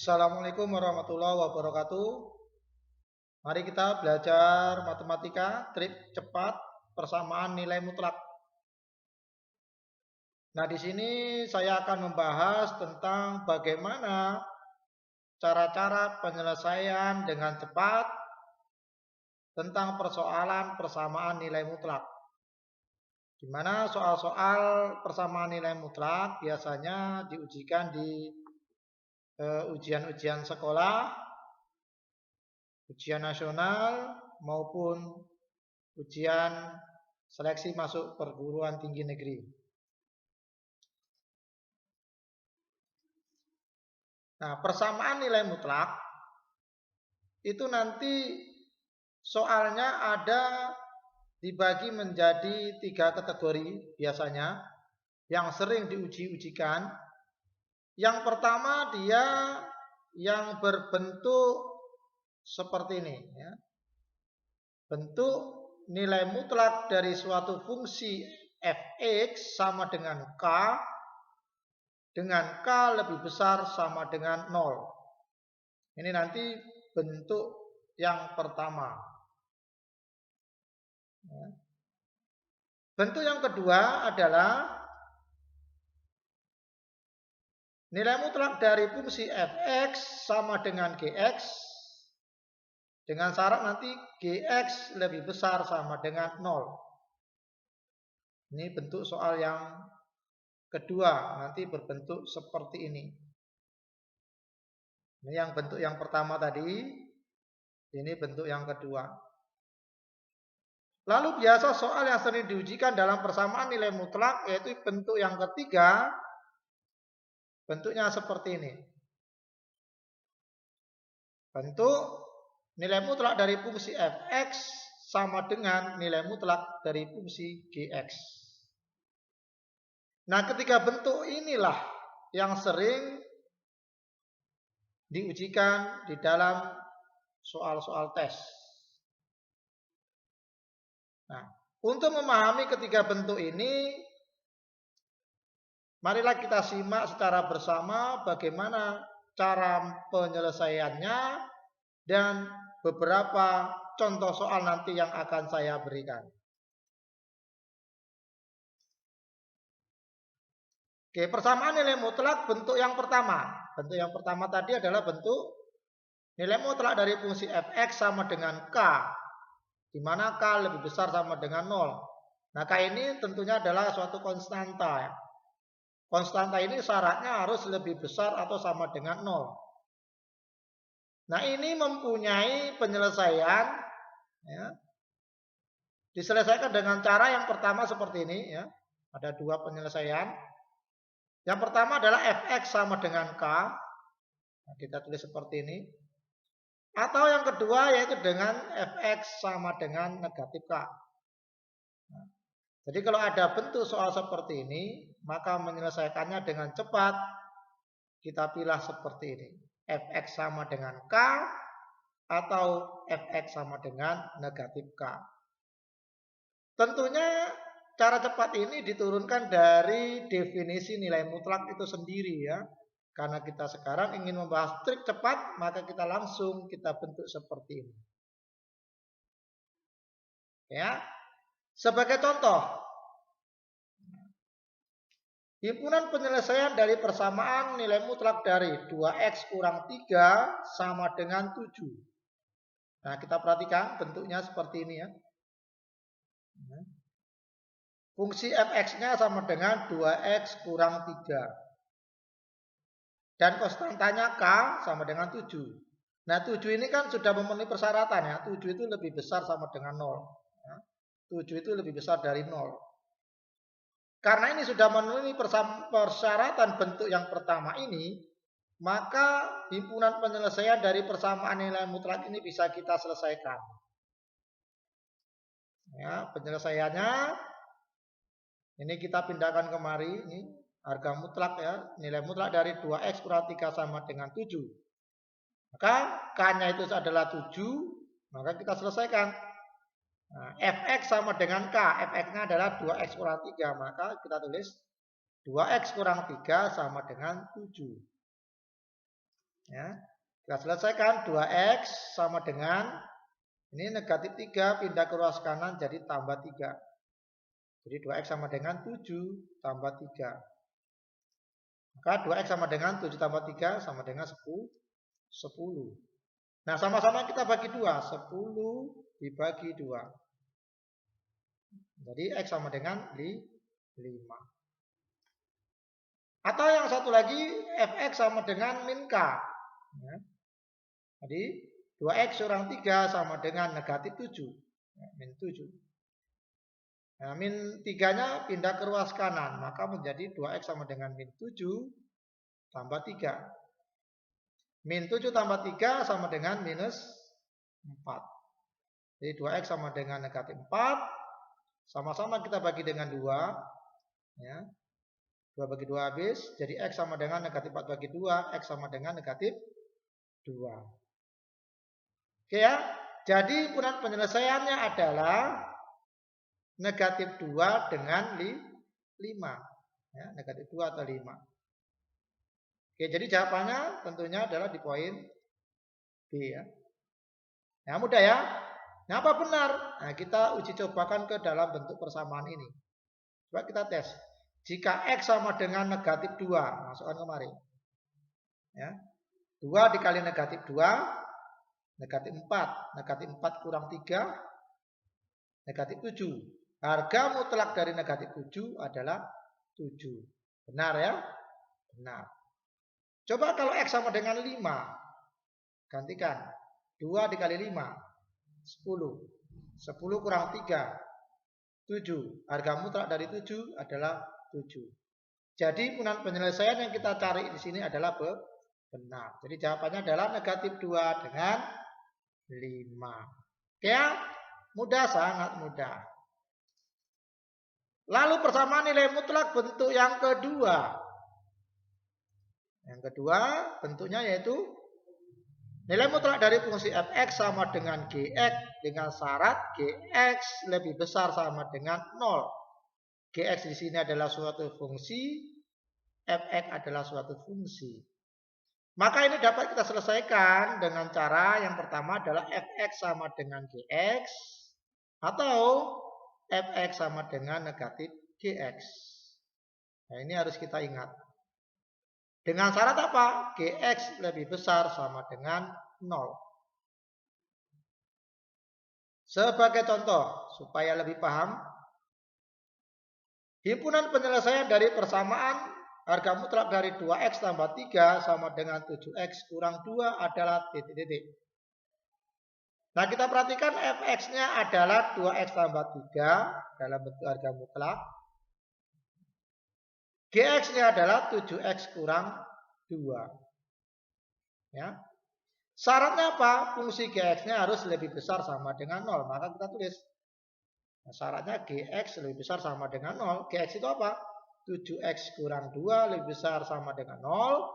Assalamualaikum warahmatullahi wabarakatuh. Mari kita belajar matematika, trik cepat, persamaan nilai mutlak. Nah, di sini saya akan membahas tentang bagaimana cara-cara penyelesaian dengan cepat tentang persoalan persamaan nilai mutlak. Di mana soal-soal persamaan nilai mutlak biasanya diujikan di ujian-ujian sekolah, ujian nasional maupun ujian seleksi masuk perguruan tinggi negeri. Nah, persamaan nilai mutlak itu nanti soalnya ada dibagi menjadi 3 kategori biasanya yang sering diuji-ujikan. Yang pertama dia yang berbentuk seperti ini ya. Bentuk nilai mutlak dari suatu fungsi fx sama dengan k lebih besar sama dengan 0. Ini nanti bentuk yang pertama. Bentuk yang kedua adalah nilai mutlak dari fungsi fx sama dengan gx dengan syarat nanti gx lebih besar sama dengan 0. Ini bentuk soal yang kedua, nanti berbentuk seperti ini. Ini yang bentuk yang pertama tadi, ini bentuk yang kedua. Lalu biasa soal yang sering diujikan dalam persamaan nilai mutlak yaitu bentuk yang ketiga, bentuknya seperti ini. Bentuk nilai mutlak dari fungsi fx sama dengan nilai mutlak dari fungsi gx. Nah, ketiga bentuk inilah yang sering diujikan di dalam soal-soal tes. Nah, untuk memahami ketiga bentuk ini, marilah kita simak secara bersama bagaimana cara penyelesaiannya dan beberapa contoh soal nanti yang akan saya berikan. Oke, persamaan nilai mutlak bentuk yang pertama. Bentuk yang pertama tadi adalah bentuk nilai mutlak dari fungsi fx sama dengan k, di mana k lebih besar sama dengan 0. Nah, k ini tentunya adalah suatu konstanta. Konstanta ini syaratnya harus lebih besar atau sama dengan 0. Nah, ini mempunyai penyelesaian, ya, diselesaikan dengan cara yang pertama seperti ini. Ya. Ada dua penyelesaian. Yang pertama adalah fx sama dengan k. Nah, kita tulis seperti ini. Atau yang kedua yaitu dengan fx sama dengan negatif k. Nah, jadi kalau ada bentuk soal seperti ini, maka menyelesaikannya dengan cepat kita pilih seperti ini. Fx sama dengan k atau fx sama dengan negatif k. Tentunya cara cepat ini diturunkan dari definisi nilai mutlak itu sendiri ya. Karena kita sekarang ingin membahas trik cepat, maka kita langsung kita bentuk seperti ini. Ya. Sebagai contoh, himpunan penyelesaian dari persamaan nilai mutlak dari 2x kurang 3 sama dengan 7. Nah, kita perhatikan bentuknya seperti ini ya. Fungsi fx-nya sama dengan 2x kurang 3. Dan konstantanya k sama dengan 7. Nah, 7 ini kan sudah memenuhi persyaratan ya. 7 itu lebih besar sama dengan 0. 7 itu lebih besar dari 0. Karena ini sudah memenuhi persyaratan bentuk yang pertama ini, maka himpunan penyelesaian dari persamaan nilai mutlak ini bisa kita selesaikan. Ya, penyelesaiannya ini kita pindahkan kemari, ini harga mutlak ya, nilai mutlak dari 2x kurang 3 sama dengan 7. Maka k-nya itu adalah 7, maka kita selesaikan. Nah, fx sama dengan k, fx-nya adalah 2x kurang 3, maka kita tulis 2x kurang 3 sama dengan 7. Ya. Kita selesaikan 2x sama dengan ini negatif 3 pindah ke ruas kanan jadi tambah 3. Jadi 2x sama dengan 7 tambah 3. Maka 2x sama dengan 7 tambah 3 sama dengan 10. Nah, sama-sama kita bagi 2. 10 dibagi 2. Jadi x sama dengan 5. Atau yang satu lagi fx sama dengan min k. Ya. Jadi 2x kurang 3 sama dengan negatif 7. Ya, min 7. Nah, min 3-nya pindah ke ruas kanan. Maka menjadi 2x sama dengan min 7 tambah 3. Min 7 tambah 3 sama dengan minus 4. Jadi 2x sama dengan negatif 4. Sama-sama kita bagi dengan 2. Ya. 2 bagi 2 habis. Jadi x sama dengan negatif 4 bagi 2. X sama dengan negatif 2. Oke ya. Jadi himpunan penyelesaiannya adalah negatif 2 dengan 5. Ya, negatif 2 atau 5. Oke, jadi jawabannya tentunya adalah di poin B ya. Nah, mudah ya. Nah, apa benar? Nah, kita uji cobakan ke dalam bentuk persamaan ini. Coba kita tes. Jika x sama dengan negatif 2, masukkan kemari. Ya. 2 dikali negatif 2, negatif 4. Negatif 4 kurang 3, negatif 7. Harga mutlak dari negatif 7 adalah 7. Benar ya? Benar. Coba kalau x sama dengan 5. Gantikan. 2 dikali 5. 10. 10 kurang 3. 7. Harga mutlak dari 7 adalah 7. Jadi himpunan penyelesaian yang kita cari di sini adalah benar. Jadi jawabannya adalah negatif 2 dengan 5. Oke ya? Mudah, sangat mudah. Lalu persamaan nilai mutlak bentuk yang kedua. Yang kedua bentuknya yaitu nilai mutlak dari fungsi fx sama dengan gx dengan syarat gx lebih besar sama dengan 0. Gx di sini adalah suatu fungsi, fx adalah suatu fungsi. Maka ini dapat kita selesaikan dengan cara yang pertama adalah fx sama dengan gx atau fx sama dengan negatif gx. Nah, ini harus kita ingat. Dengan syarat apa? Gx lebih besar sama dengan 0. Sebagai contoh, supaya lebih paham, himpunan penyelesaian dari persamaan harga mutlak dari 2x tambah 3 sama dengan 7x kurang 2 adalah titik-titik. Nah, kita perhatikan fx-nya adalah 2x tambah 3 dalam bentuk harga mutlak. Gx-nya adalah 7x kurang 2. Ya. Syaratnya apa? Fungsi Gx-nya harus lebih besar sama dengan 0. Maka kita tulis. Nah, syaratnya Gx lebih besar sama dengan 0. Gx itu apa? 7x kurang 2 lebih besar sama dengan 0.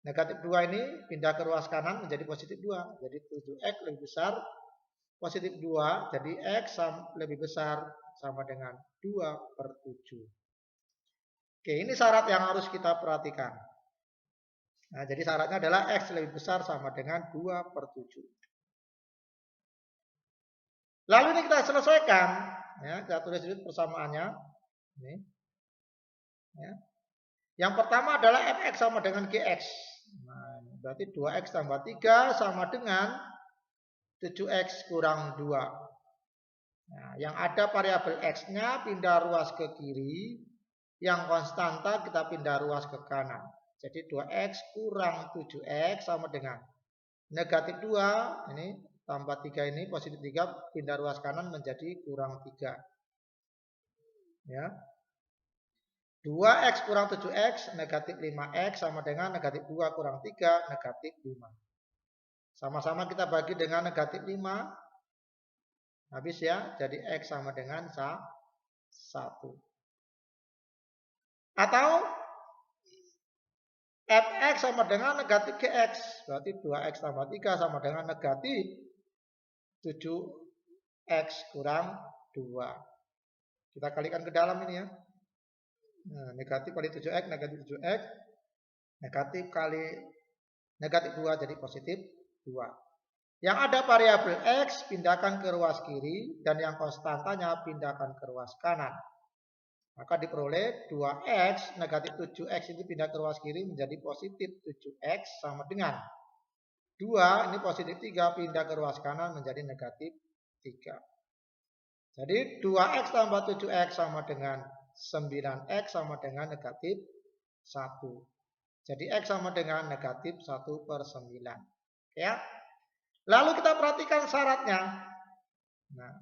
Negatif 2 ini pindah ke ruas kanan menjadi positif 2. Jadi 7x lebih besar positif 2. Jadi x lebih besar sama dengan 2/7. Oke, ini syarat yang harus kita perhatikan. Nah, jadi syaratnya adalah x lebih besar sama dengan 2/7. Lalu ini kita selesaikan. Ya, kita tulis dulu persamaannya. Ini. Ya. Yang pertama adalah fx sama dengan gx. Nah, berarti 2x tambah 3 sama dengan 7x kurang 2. Nah, yang ada variabel x-nya pindah ruas ke kiri. Yang konstanta kita pindah ruas ke kanan. Jadi 2x kurang 7x sama dengan negatif 2. Ini tambah 3 ini positif 3 pindah ruas kanan menjadi kurang 3. Ya. 2x kurang 7x negatif 5x sama dengan negatif 2 kurang 3 negatif 5. Sama-sama kita bagi dengan negatif 5. Habis ya. Jadi x sama dengan 1. Atau fx sama dengan negatif gx. Berarti 2x tambah 3 sama dengan negatif 7x kurang 2. Kita kalikan ke dalam ini ya. Nah, negatif kali 7x, negatif 7x. Negatif kali Negatif 2 jadi positif 2. Yang ada variabel X pindahkan ke ruas kiri dan yang konstantanya pindahkan ke ruas kanan. Maka diperoleh 2X negatif 7X itu pindah ke ruas kiri menjadi positif 7X sama dengan 2 ini positif 3 pindah ke ruas kanan menjadi negatif 3. Jadi 2X tambah 7X sama dengan 9X sama dengan negatif 1. Jadi X sama dengan negatif 1/9. Ya. Lalu kita perhatikan syaratnya. Nah,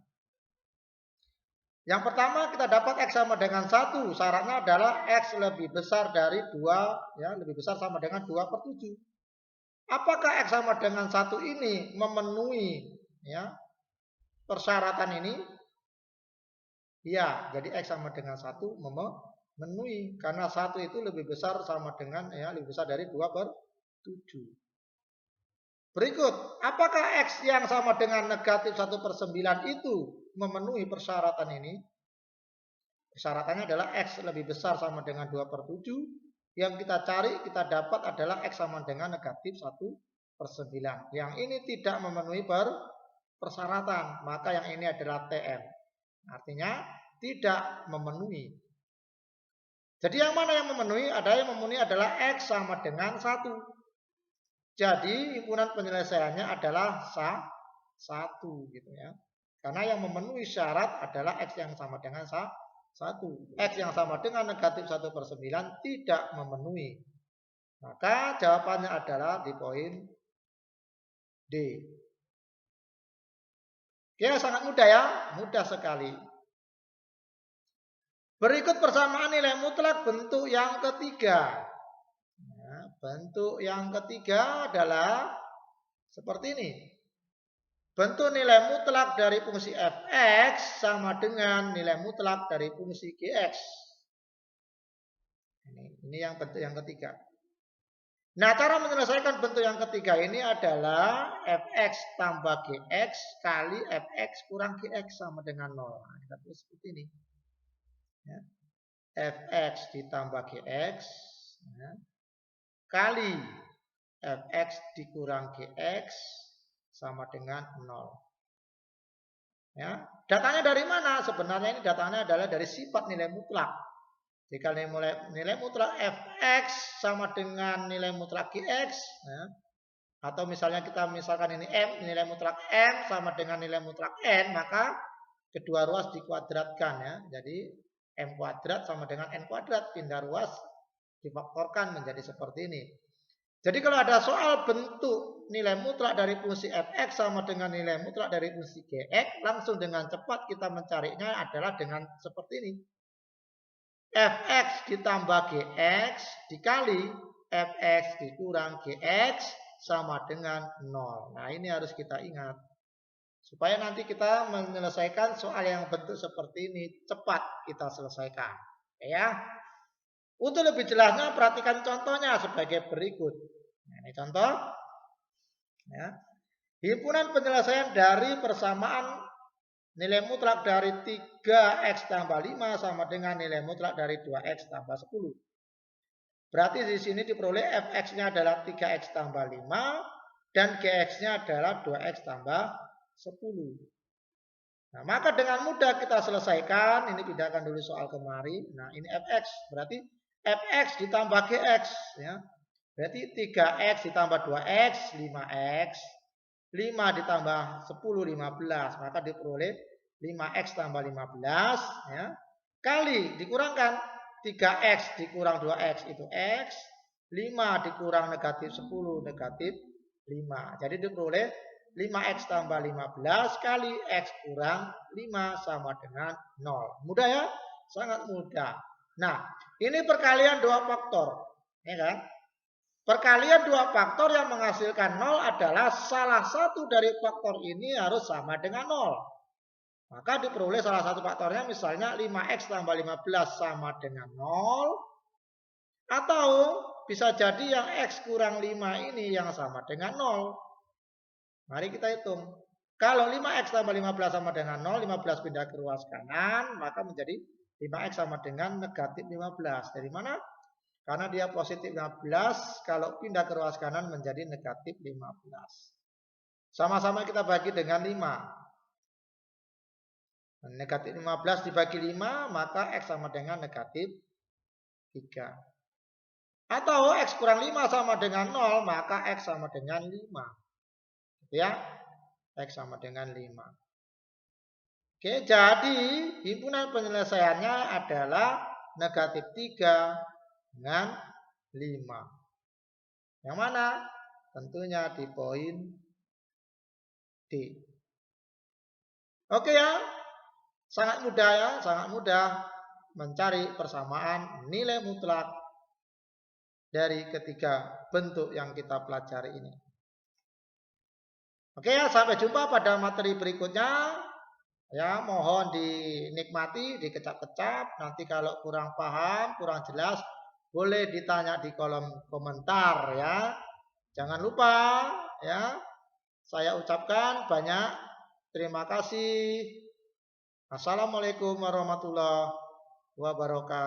yang pertama kita dapat X sama dengan 1. Syaratnya adalah X lebih besar dari 2. Ya, lebih besar sama dengan 2/7. Apakah X sama dengan 1 ini memenuhi ya, persyaratan ini? Ya, jadi X sama dengan 1 memenuhi. Karena 1 itu lebih besar sama dengan, ya, lebih besar dari 2/7. Berikut, apakah X yang sama dengan negatif 1/9 itu memenuhi persyaratan ini? Persyaratannya adalah X lebih besar sama dengan 2/7. Yang kita cari, kita dapat adalah X sama dengan negatif 1/9. Yang ini tidak memenuhi persyaratan, maka yang ini adalah TM. Artinya tidak memenuhi. Jadi yang mana yang memenuhi? Ada yang memenuhi adalah X sama dengan 1. Jadi himpunan penyelesaiannya adalah 1 gitu ya. Karena yang memenuhi syarat adalah X yang sama dengan 1. X yang sama dengan negatif 1/9 tidak memenuhi. Maka jawabannya adalah di poin D. Oke, sangat mudah ya. Mudah sekali. Berikut persamaan nilai mutlak bentuk yang ketiga. Ya, bentuk yang ketiga adalah seperti ini. Bentuk nilai mutlak dari fungsi fx sama dengan nilai mutlak dari fungsi gx. Ini yang bentuk yang ketiga. Nah, cara menyelesaikan bentuk yang ketiga ini adalah fx tambah gx kali fx kurang gx sama dengan 0. Nah, kita tulis seperti ini. Ya. Fx ditambah gx ya, kali fx dikurang gx sama dengan 0. Ya. Datanya dari mana? Sebenarnya ini datanya adalah dari sifat nilai mutlak. Jika nilai mutlak fx sama dengan nilai mutlak gx, ya, atau misalnya kita misalkan ini m, nilai mutlak m sama dengan nilai mutlak n, maka kedua ruas dikuadratkan ya. Jadi m kuadrat sama dengan n kuadrat, pindah ruas difaktorkan menjadi seperti ini. Jadi kalau ada soal bentuk nilai mutlak dari fungsi fx sama dengan nilai mutlak dari fungsi gx, langsung dengan cepat kita mencarinya adalah dengan seperti ini. Fx ditambah gx dikali fx dikurang gx sama dengan 0. Nah, ini harus kita ingat. Supaya nanti kita menyelesaikan soal yang bentuk seperti ini cepat kita selesaikan. Ya. Untuk lebih jelasnya perhatikan contohnya sebagai berikut. Nah, ini contoh. Ya. Himpunan penyelesaian dari persamaan nilai mutlak dari 3x tambah 5 sama dengan nilai mutlak dari 2x tambah 10. Berarti di sini diperoleh fx-nya adalah 3x tambah 5 dan gx-nya adalah 2x tambah 10. Nah, maka dengan mudah kita selesaikan. Ini pindahkan dulu soal kemari. Nah, ini fx. Berarti fx ditambah gx. Ya. Berarti 3x ditambah 2x, 5x. 5 ditambah 10, 15. Maka diperoleh 5x tambah 15. Ya. Kali dikurangkan 3x dikurang 2x itu x. 5 dikurang negatif 10, negatif 5. Jadi diperoleh 5x tambah 15 kali x kurang 5 sama dengan 0. Mudah ya? Sangat mudah. Nah, ini perkalian dua faktor. Ya kan? Perkalian dua faktor yang menghasilkan 0 adalah salah satu dari faktor ini harus sama dengan 0. Maka diperoleh salah satu faktornya misalnya 5x tambah 15 sama dengan 0. Atau bisa jadi yang x kurang 5 ini yang sama dengan 0. Mari kita hitung. Kalau 5x tambah 15 sama dengan 0, 15 pindah ke ruas kanan, maka menjadi 5x sama dengan negatif 15. Dari mana? Karena dia positif 15, kalau pindah ke ruas kanan menjadi negatif 15. Sama-sama kita bagi dengan 5. Negatif 15 dibagi 5, maka X sama dengan negatif 3. Atau X kurang 5 sama dengan 0, maka X sama dengan 5. Gitu ya. X sama dengan 5. Oke, jadi himpunan penyelesaiannya adalah negatif 3 dengan 5. Yang mana? Tentunya di poin D. Oke ya. Sangat mudah ya, sangat mudah mencari persamaan nilai mutlak dari ketiga bentuk yang kita pelajari ini. Oke ya, sampai jumpa pada materi berikutnya. Ya, mohon dinikmati, dikecap-kecap. Nanti kalau kurang paham, kurang jelas, boleh ditanya di kolom komentar ya. Jangan lupa ya, saya ucapkan banyak terima kasih. Assalamualaikum warahmatullahi wabarakatuh.